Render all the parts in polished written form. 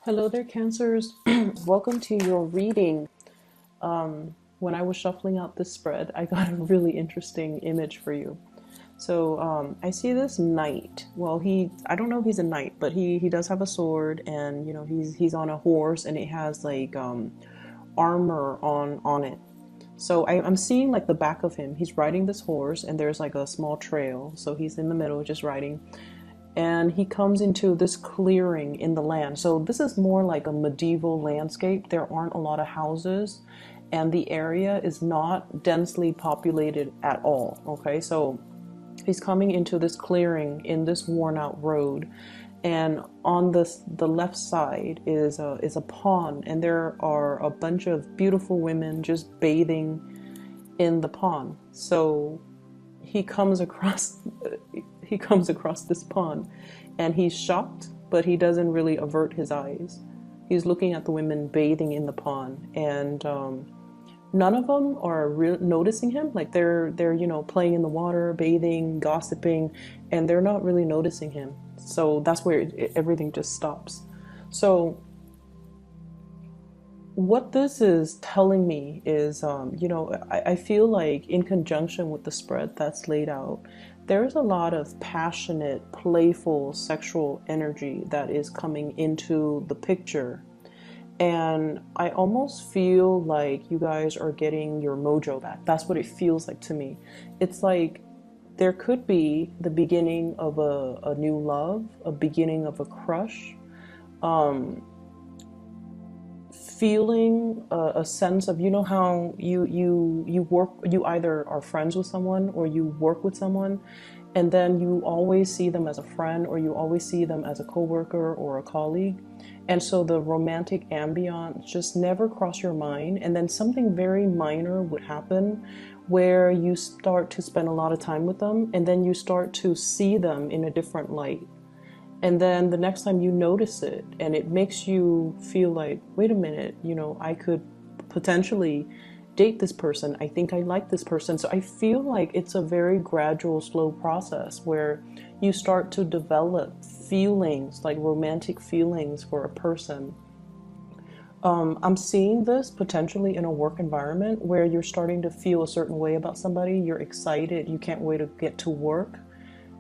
Hello there, Cancers. Welcome to your reading. When I was shuffling out this spread, I got a really interesting image for you. So I see this knight. Well, I don't know if he's a knight, but he does have a sword, and he's on a horse, and it has like armor on it. So I'm seeing like the back of him. He's riding this horse, and there's like a small trail. So he's in the middle, just riding, and he comes into this clearing in the land. So this is more like a medieval landscape. There aren't a lot of houses, and the area is not densely populated at all. Okay, so he's coming into this clearing in this worn out road, and on the left side is a pond, and there are a bunch of beautiful women just bathing in the pond. So he comes across he comes across this pond, and he's shocked, but he doesn't really avert his eyes. He's looking at the women bathing in the pond, and none of them are noticing him. Like they're playing in the water, bathing, gossiping, and they're not really noticing him. So that's where everything just stops. So what this is telling me is, I feel like in conjunction with the spread that's laid out, there's a lot of passionate, playful, sexual energy that is coming into the picture. And I almost feel like you guys are getting your mojo back. That's what it feels like to me. It's like there could be the beginning of a new love, a beginning of a crush. Feeling a sense of, how you work, you either are friends with someone or you work with someone, and then you always see them as a friend, or you always see them as a coworker or a colleague, and so the romantic ambiance just never crossed your mind, and then something very minor would happen where you start to spend a lot of time with them, and then you start to see them in a different light. And then the next time you notice it, and it makes you feel like, wait a minute, I could potentially date this person. I think I like this person. So I feel like it's a very gradual, slow process where you start to develop feelings, like romantic feelings for a person. I'm seeing this potentially in a work environment where you're starting to feel a certain way about somebody. You're excited. You can't wait to get to work.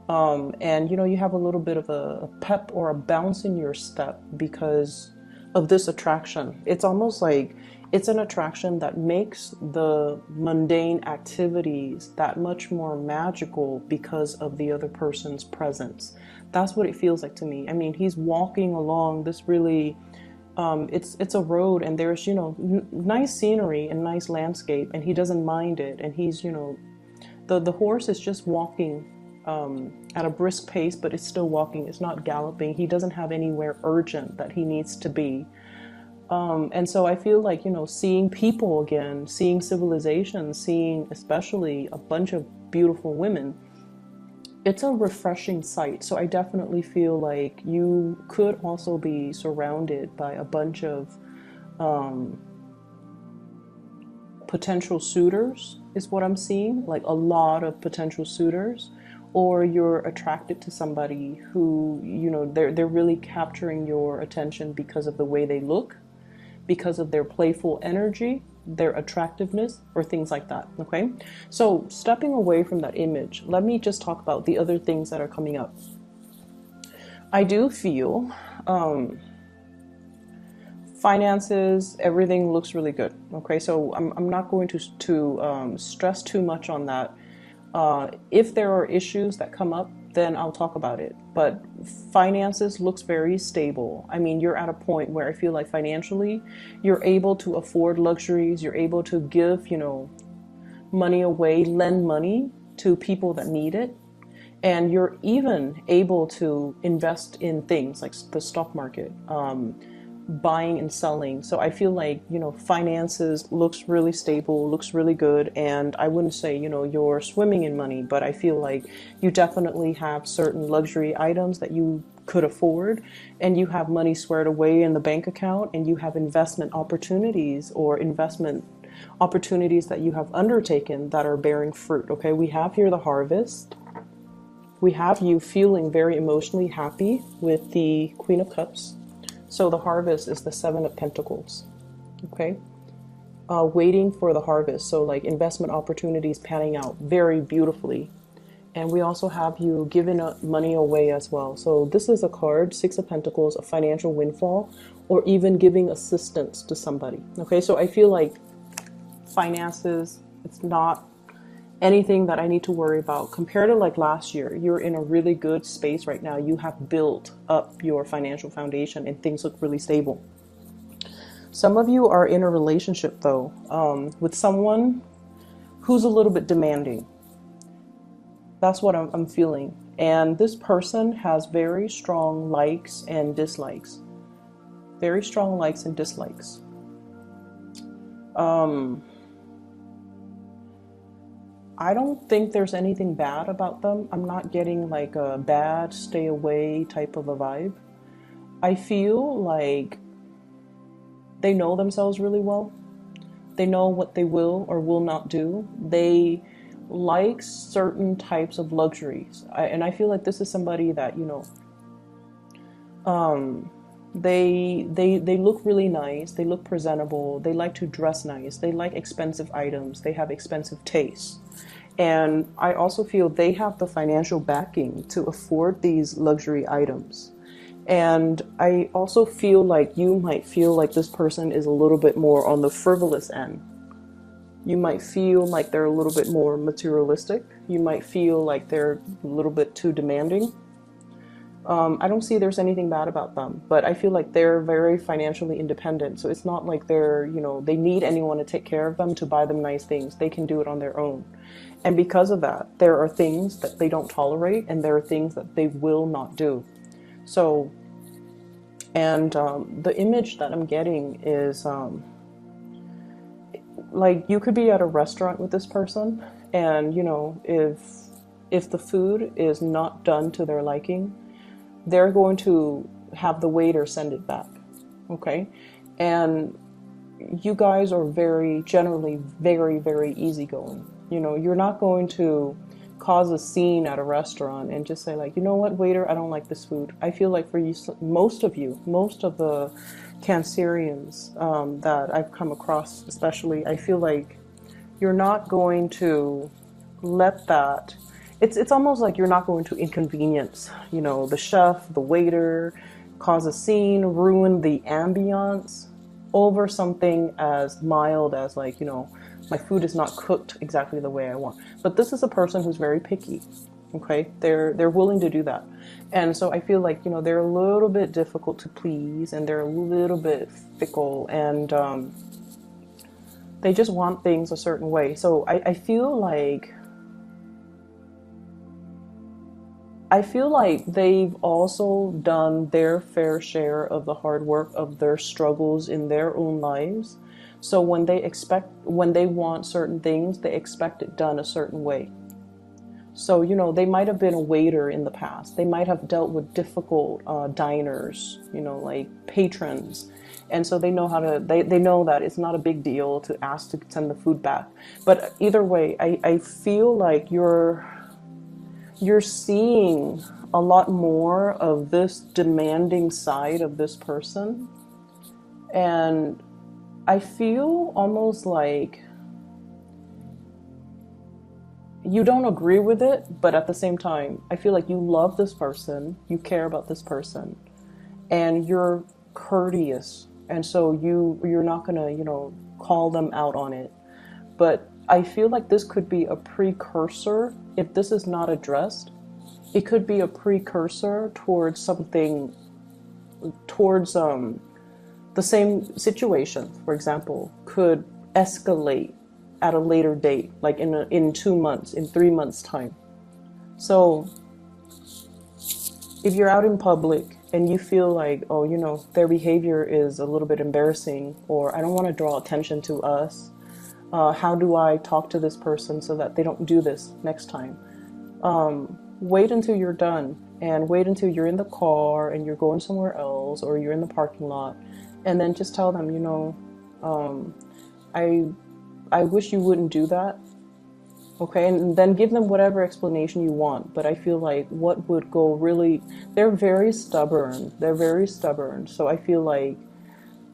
And you have a little bit of a pep or a bounce in your step because of this attraction. It's almost like it's an attraction that makes the mundane activities that much more magical because of the other person's presence. That's what it feels like to me. I mean, he's walking along this really it's a road, and there's nice scenery and nice landscape, and he doesn't mind it, and he's the horse is just walking at a brisk pace, but it's still walking. It's not galloping. He doesn't have anywhere urgent that he needs to be. And so I feel like, seeing people again, seeing civilization, seeing especially a bunch of beautiful women, it's a refreshing sight. So I definitely feel like you could also be surrounded by a bunch of potential suitors, is what I'm seeing, like a lot of potential suitors. Or you're attracted to somebody who, they're really capturing your attention because of the way they look, because of their playful energy, their attractiveness, or things like that. Okay, so stepping away from that image, let me just talk about the other things that are coming up. I do feel finances, everything looks really good. Okay, so I'm not going to stress too much on that. If there are issues that come up, then I'll talk about it. But finances looks very stable. I mean, you're at a point where I feel like financially, you're able to afford luxuries. You're able to give, money away, lend money to people that need it. And you're even able to invest in things like the stock market, buying and selling. So I feel like, finances looks really stable, looks really good. And I wouldn't say, you're swimming in money, but I feel like you definitely have certain luxury items that you could afford, and you have money squared away in the bank account, and you have investment opportunities or investment opportunities that you have undertaken that are bearing fruit. Okay, we have here the harvest. We have you feeling very emotionally happy with the Queen of Cups. So the harvest is the Seven of Pentacles. Okay. Waiting for the harvest. So like investment opportunities panning out very beautifully. And we also have you giving money away as well. So this is a card, Six of Pentacles, a financial windfall, or even giving assistance to somebody. Okay, so I feel like finances, it's not anything that I need to worry about. Compared to like last year, you're in a really good space right now. You have built up your financial foundation and things look really stable. Some of you are in a relationship though, with someone who's a little bit demanding. That's what I'm feeling. And this person has very strong likes and dislikes. Very strong likes and dislikes. I don't think there's anything bad about them. I'm not getting like a bad stay away type of a vibe. I feel like they know themselves really well. They know what they will or will not do. They like certain types of luxuries. And I feel like this is somebody that, you know, they look really nice. They look presentable. They like to dress nice. They like expensive items. They have expensive tastes. And I also feel they have the financial backing to afford these luxury items. And I also feel like you might feel like this person is a little bit more on the frivolous end. You might feel like they're a little bit more materialistic. You might feel like they're a little bit too demanding. I don't see there's anything bad about them, but I feel like they're very financially independent. So it's not like they're, you know, they need anyone to take care of them, to buy them nice things. They can do it on their own. And because of that, there are things that they don't tolerate and there are things that they will not do. So, and the image that I'm getting is like you could be at a restaurant with this person and, you know, if the food is not done to their liking, they're going to have the waiter send it back. Okay. And you guys are generally very easygoing. You know, you're not going to cause a scene at a restaurant and just say like, you know what, waiter, I don't like this food. I feel like for you, most of the Cancerians that I've come across, especially, I feel like you're not going to let that. It's almost like you're not going to inconvenience, you know, the chef, the waiter, cause a scene, ruin the ambiance over something as mild as like, you know, my food is not cooked exactly the way I want. But this is a person who's very picky. Okay, they're willing to do that. And so I feel like, you know, they're a little bit difficult to please and they're a little bit fickle and they just want things a certain way. So I feel like they've also done their fair share of the hard work of their struggles in their own lives. So when they want certain things, they expect it done a certain way. So, you know, they might have been a waiter in the past. They might have dealt with difficult diners, you know, like patrons. And so they know they know that it's not a big deal to ask to send the food back. But either way, I feel like you're seeing a lot more of this demanding side of this person. And I feel almost like you don't agree with it, but at the same time, I feel like you love this person, you care about this person, and you're courteous. And so you're not gonna, you know, call them out on it. But I feel like this could be a precursor. If this is not addressed, it could be a precursor towards something, towards the same situation, for example, could escalate at a later date, like in 2 months, in 3 months' time. So if you're out in public and you feel like, oh, you know, their behavior is a little bit embarrassing, or I don't want to draw attention to us, how do I talk to this person so that they don't do this next time? Wait until you're done and wait until you're in the car and you're going somewhere else or you're in the parking lot, and then just tell them, you know, I wish you wouldn't do that. Okay, and then give them whatever explanation you want. But I feel like what would go really, they're very stubborn. They're very stubborn. So I feel like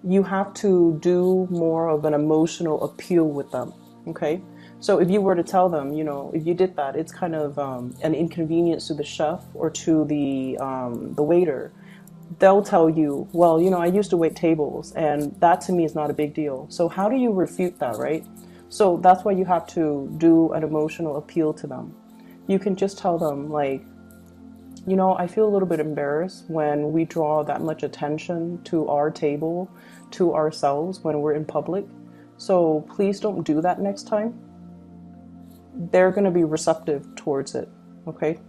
you have to do more of an emotional appeal with them. Okay, so if you were to tell them, if you did that, it's kind of an inconvenience to the chef or to the waiter. They'll tell you, well, I used to wait tables, and that to me is not a big deal. So how do you refute that, right? So that's why you have to do an emotional appeal to them. You can just tell them, like, I feel a little bit embarrassed when we draw that much attention to our table, to ourselves when we're in public. So please don't do that next time. They're going to be receptive towards it, okay?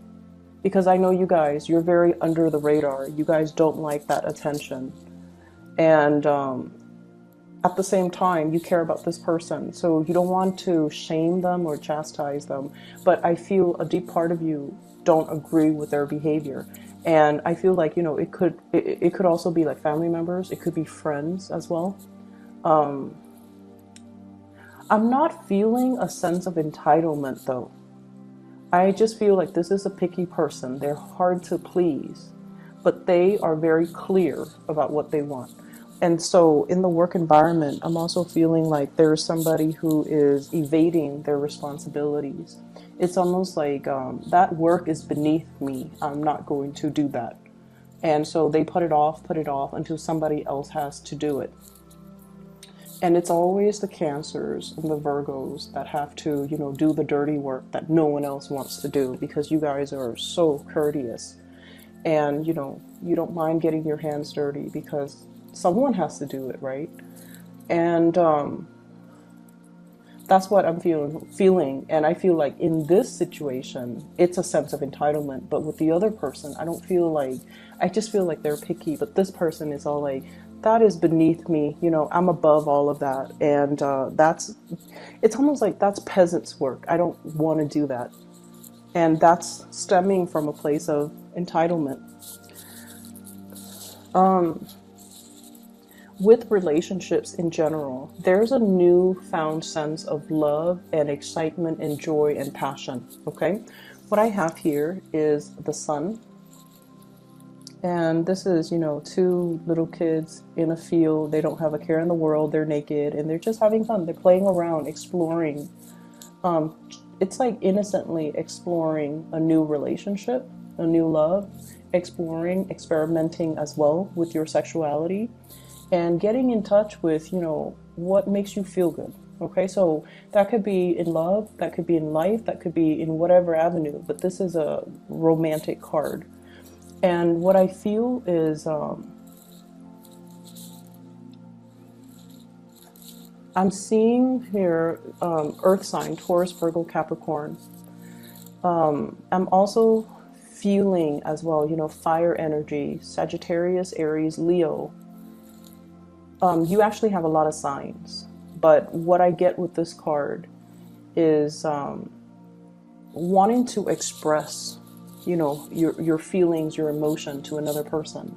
Because I know you guys, you're very under the radar. You guys don't like that attention. And at the same time, you care about this person. So you don't want to shame them or chastise them. But I feel a deep part of you don't agree with their behavior. And I feel like, it could also be like family members. It could be friends as well. I'm not feeling a sense of entitlement though. I just feel like this is a picky person. They're hard to please, but they are very clear about what they want. And so in the work environment, I'm also feeling like there's somebody who is evading their responsibilities. It's almost like that work is beneath me. I'm not going to do that. And so they put it off until somebody else has to do it. And it's always the Cancers and the Virgos that have to, do the dirty work that no one else wants to do, because you guys are so courteous. And, you don't mind getting your hands dirty because someone has to do it, right? And that's what I'm feeling. And I feel like in this situation, it's a sense of entitlement. But with the other person, I just feel like they're picky. But this person is all like, that is beneath me. I'm above all of that. And it's almost like that's peasants' work. I don't want to do that. And that's stemming from a place of entitlement. With relationships in general, there's a newfound sense of love and excitement and joy and passion, okay? What I have here is the sun. And this is, two little kids in a field. They don't have a care in the world. They're naked and they're just having fun. They're playing around, exploring. It's like innocently exploring a new relationship, a new love, experimenting as well with your sexuality, and getting in touch with, what makes you feel good. Okay, so that could be in love, that could be in life, that could be in whatever avenue, but this is a romantic card. And what I feel is I'm seeing here earth sign, Taurus, Virgo, Capricorn. I'm also feeling as well, fire energy, Sagittarius, Aries, Leo. You actually have a lot of signs, but what I get with this card is wanting to express, your feelings, your emotion to another person.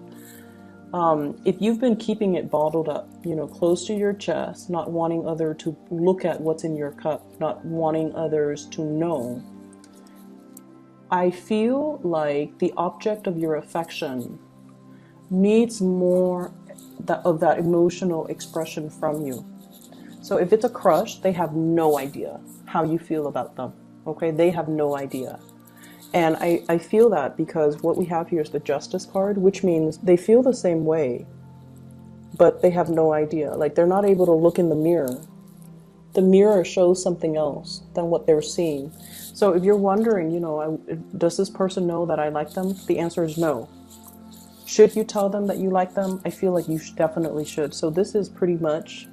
If you've been keeping it bottled up, close to your chest, not wanting others to look at what's in your cup, not wanting others to know, I feel like the object of your affection needs more of that emotional expression from you. So if it's a crush, they have no idea how you feel about them. Okay, they have no idea. And I feel that because what we have here is the Justice card, which means they feel the same way, but they have no idea. Like, they're not able to look in the mirror. The mirror shows something else than what they're seeing. So if you're wondering, does this person know that I like them? The answer is no. Should you tell them that you like them? I feel like you definitely should. So this is pretty much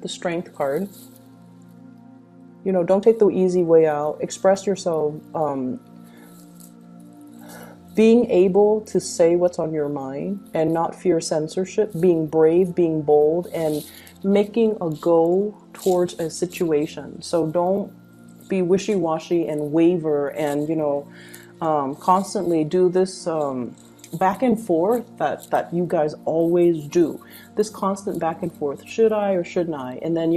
the Strength card. Don't take the easy way out. Express yourself. Being able to say what's on your mind and not fear censorship. Being brave, being bold, and making a go towards a situation. So don't be wishy-washy and waver and, constantly do this back and forth that you guys always do. This constant back and forth. Should I or shouldn't I? And then,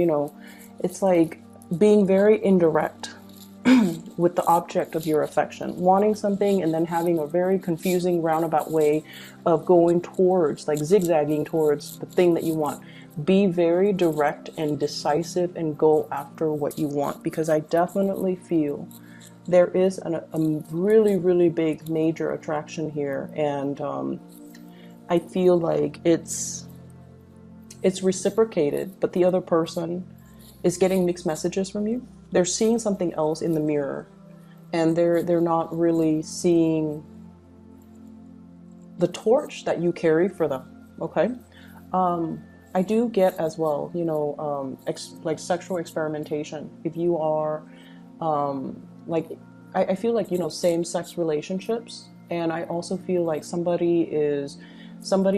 it's like being very indirect with the object of your affection, wanting something and then having a very confusing roundabout way of going towards, like zigzagging towards the thing that you want. Be very direct and decisive and go after what you want, because I definitely feel there is a really, really big major attraction here. And I feel like it's reciprocated, but the other person is getting mixed messages from you. They're seeing something else in the mirror, and they're not really seeing the torch that you carry for them. Okay. I do get as well, you know, like sexual experimentation. If you are like, I feel like, you know, same-sex relationships, and I also feel like somebody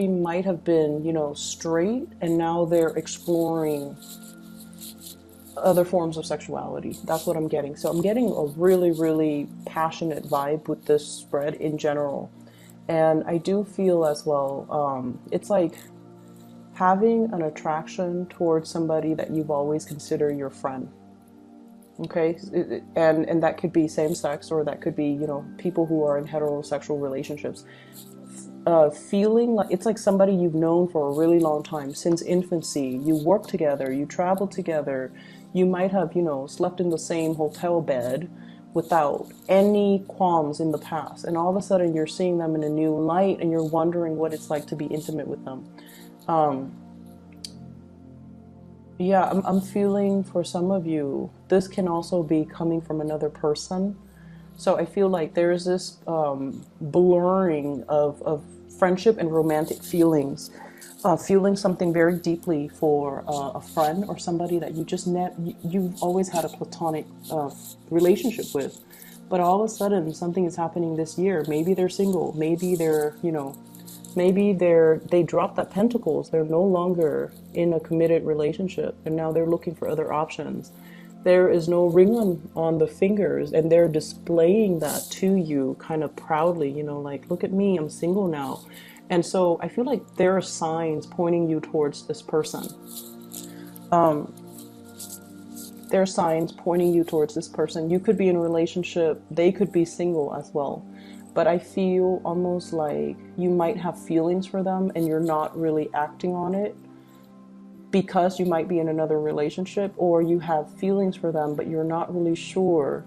might have been, you know, straight, and now they're exploring other forms of sexuality. That's what I'm getting. So I'm getting a really, really passionate vibe with this spread in general. And I do feel as well, it's like having an attraction towards somebody that you've always considered your friend. Okay, and that could be same sex, or that could be, you know, people who are in heterosexual relationships. Feeling like it's like somebody you've known for a really long time, since infancy. You work together, you travel together, you might have, you know, slept in the same hotel bed without any qualms in the past, and all of a sudden you're seeing them in a new light, and you're wondering what it's like to be intimate with them. Yeah, I'm feeling for some of you, this can also be coming from another person. So I feel like there's this blurring of friendship and romantic feelings. Feeling something very deeply for a friend or somebody that you've always had a platonic relationship with. But all of a sudden something is happening this year. Maybe they're single. Maybe they're, you know, maybe they dropped that pentacles. They're no longer in a committed relationship, and now they're looking for other options. There is no ring on the fingers, and they're displaying that to you kind of proudly, you know, like, look at me, I'm single now. And so I feel like there are signs pointing you towards this person. There are signs pointing you towards this person. You could be in a relationship, they could be single as well. But I feel almost like you might have feelings for them and you're not really acting on it because you might be in another relationship, or you have feelings for them but you're not really sure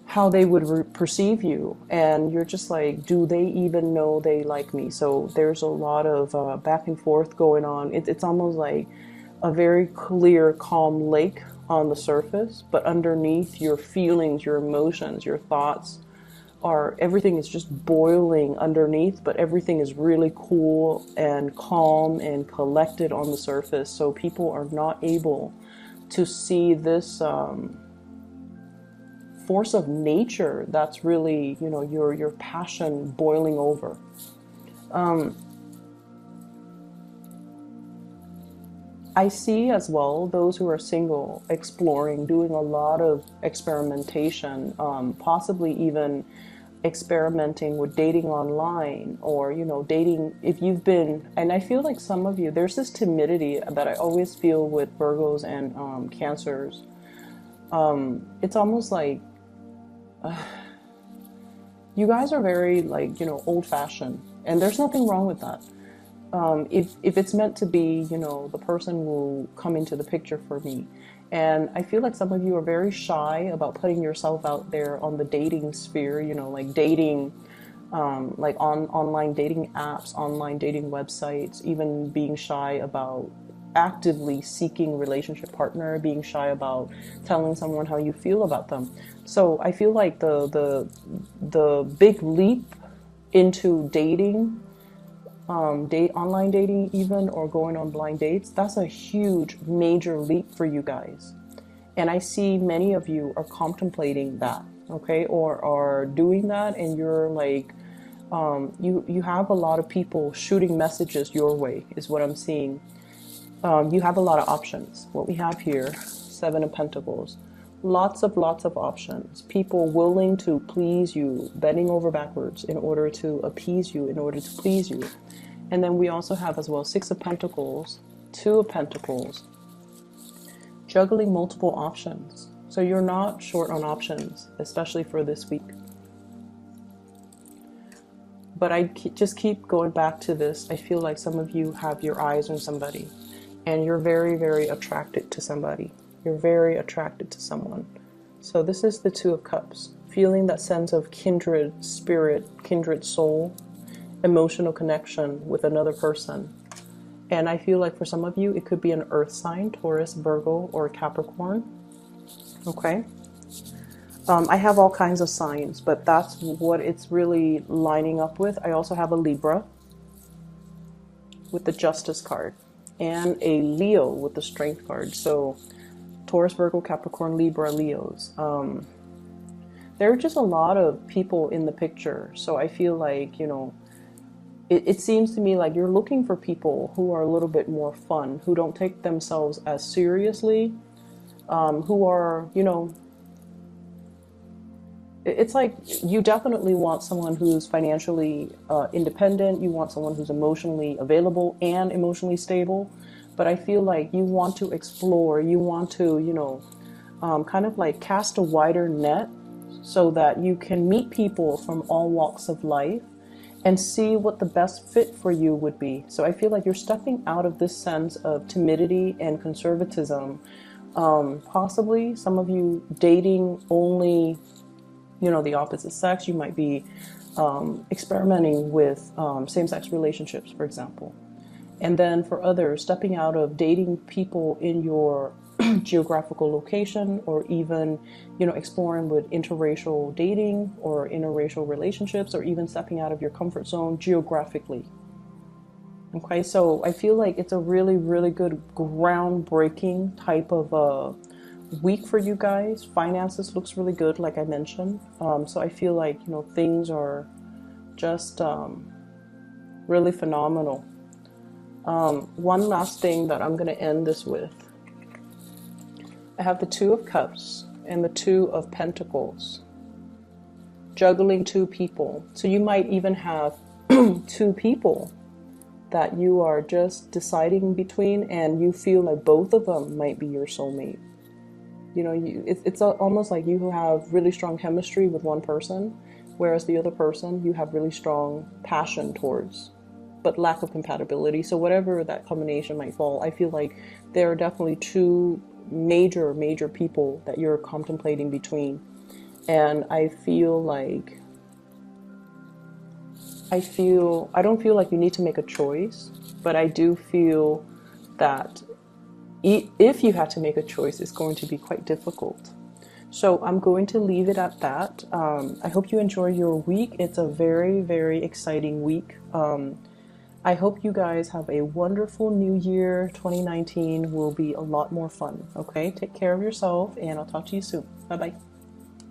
how they would perceive you, and you're just like, do they even know they like me? So there's a lot of back and forth going on. It's almost like a very clear, calm lake on the surface, but underneath, your feelings, your emotions, your thoughts, everything is just boiling underneath, but everything is really cool and calm and collected on the surface. So people are not able to see this force of nature that's really, you know, your passion boiling over. I see as well those who are single exploring, doing a lot of experimentation, possibly even experimenting with dating online, or, you know, dating if you've been, and I feel like some of you, there's this timidity that I always feel with Virgos and Cancers. It's almost like you guys are very, like, you know, old-fashioned, and there's nothing wrong with that. If it's meant to be, you know, the person will come into the picture for me. And I feel like some of you are very shy about putting yourself out there on the dating sphere, you know, like dating, like on online dating apps, online dating websites, even being shy about actively seeking relationship partner, being shy about telling someone how you feel about them. So I feel like the big leap into dating, online dating even, or going on blind dates, that's a huge major leap for you guys. And I see many of you are contemplating that, okay, or are doing that, and you're like, you have a lot of people shooting messages your way is what I'm seeing. You have a lot of options. What we have here, Seven of Pentacles, lots of options. People willing to please you, bending over backwards in order to appease you, in order to please you. And then we also have as well Six of Pentacles, Two of Pentacles, juggling multiple options. So you're not short on options, especially for this week. But I just keep going back to this. I feel like some of you have your eyes on somebody and you're very, very attracted to somebody. You're very attracted to someone. So this is the Two of Cups, feeling that sense of kindred spirit, kindred soul, emotional connection with another person. And I feel like for some of you, it could be an earth sign, Taurus, Virgo, or Capricorn. Okay. I have all kinds of signs, but that's what it's really lining up with. I also have a Libra with the Justice card and a Leo with the Strength card. So Taurus, Virgo, Capricorn, Libra, Leos. There are just a lot of people in the picture. So I feel like, you know, it seems to me like you're looking for people who are a little bit more fun, who don't take themselves as seriously, who are, you know, it's like you definitely want someone who's financially independent. You want someone who's emotionally available and emotionally stable. But I feel like you want to explore, you want to, you know, kind of like cast a wider net so that you can meet people from all walks of life and see what the best fit for you would be. So I feel like you're stepping out of this sense of timidity and conservatism. Possibly some of you dating only, you know, the opposite sex. You might be experimenting with same-sex relationships, for example. And then for others, stepping out of dating people in your geographical location, or even, you know, exploring with interracial dating or interracial relationships, or even stepping out of your comfort zone geographically. Okay, so I feel like it's a really, really good groundbreaking type of week for you guys. Finances looks really good, like I mentioned. So I feel like, you know, things are just really phenomenal. One last thing that I'm going to end this with. I have the Two of Cups and the Two of Pentacles, juggling two people. So you might even have two people that you are just deciding between, and you feel like both of them might be your soulmate. You know, it's almost like you have really strong chemistry with one person, whereas the other person you have really strong passion towards, but lack of compatibility. So whatever that combination might fall, I feel like there are definitely two major people that you're contemplating between. And I feel like, I don't feel like you need to make a choice, but I do feel that if you had to make a choice, it's going to be quite difficult. So I'm going to leave it at that. I hope you enjoy your week. It's a very, very exciting week. I hope you guys have a wonderful new year. 2019 will be a lot more fun. Okay, take care of yourself, and I'll talk to you soon. Bye-bye.